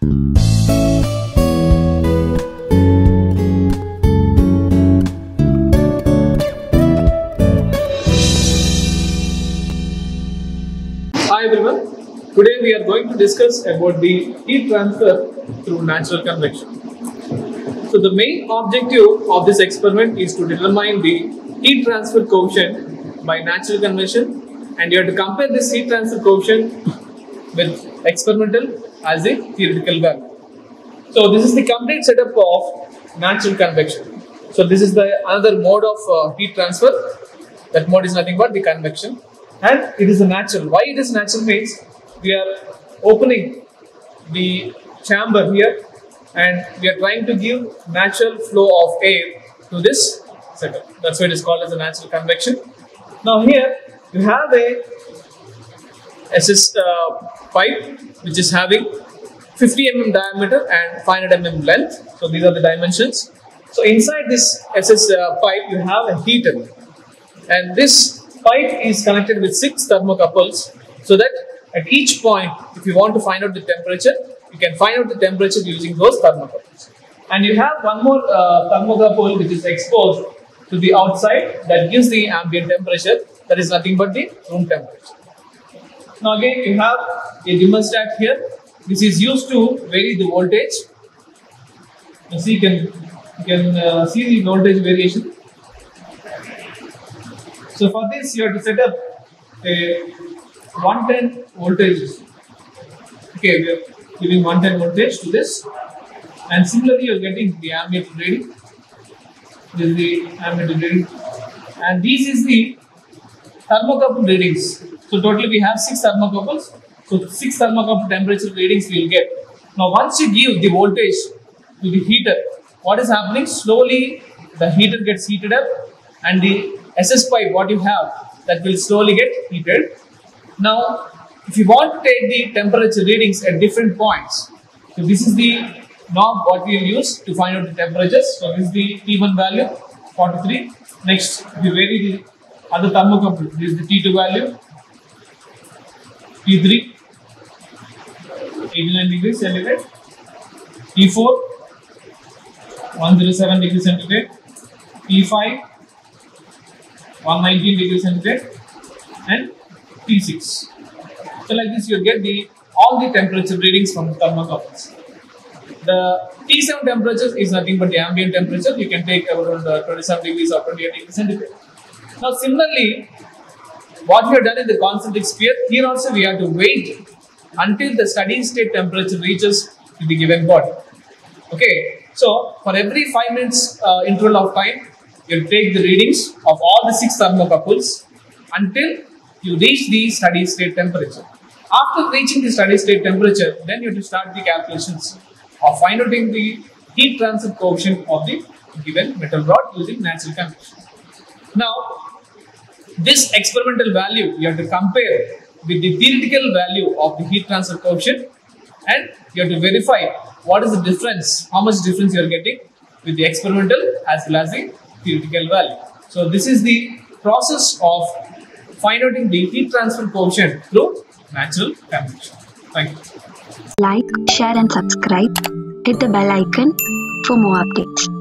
Hi everyone, today we are going to discuss about the heat transfer through natural convection. So the main objective of this experiment is to determine the heat transfer coefficient by natural convection, and you have to compare this heat transfer coefficient with experimental as a theoretical value. So this is the complete setup of natural convection. So this is the another mode of heat transfer. That mode is nothing but the convection. And it is a natural. Why it is natural means we are opening the chamber here and we are trying to give natural flow of air to this setup. That's why it is called as a natural convection. Now here you have a SS pipe which is having 50 mm diameter and 500 mm length. So these are the dimensions. So inside this SS pipe you have a heater, and this pipe is connected with 6 thermocouples, so that at each point, if you want to find out the temperature, you can find out the temperature using those thermocouples. And you have one more thermocouple which is exposed to the outside that gives the ambient temperature, that is nothing but the room temperature. Now again you have a thermostat here. This is used to vary the voltage. You can see the voltage variation. So for this you have to set up a 110 voltage. Okay, we are giving 110 voltage to this, and similarly you are getting the ambient reading. This is the ambient reading, and this is the thermocouple readings. So totally we have 6 thermocouples. So 6 thermocouple temperature readings we will get. Now once you give the voltage to the heater, what is happening? Slowly the heater gets heated up, and the SS pipe what you have, that will slowly get heated. Now if you want to take the temperature readings at different points, so this is the knob what we will use to find out the temperatures. So this is the T1 value 43. Next we vary the other thermocouple. This is the T2 value, T3 89 degrees centigrade, T4 107 degrees centigrade, T5 119 degrees centigrade, and T6. So like this you get all the temperature readings from the thermocouples. The T7 temperature is nothing but the ambient temperature. You can take around 27 degrees or 28 degrees centigrade. Now similarly, what we have done in the concentric sphere, here also we have to wait until the steady state temperature reaches to the given body. Okay, so for every 5 minutes interval of time, you take the readings of all the 6 thermocouples until you reach the steady state temperature. After reaching the steady state temperature, then you have to start the calculations of finding the heat transfer coefficient of the given metal rod using natural convection. Now, this experimental value you have to compare with the theoretical value of the heat transfer coefficient, and you have to verify what is the difference, how much difference you are getting with the experimental as well as the theoretical value. So this is the process of finding the heat transfer coefficient through natural convection. Thank you. Like, share and subscribe. Hit the bell icon for more updates.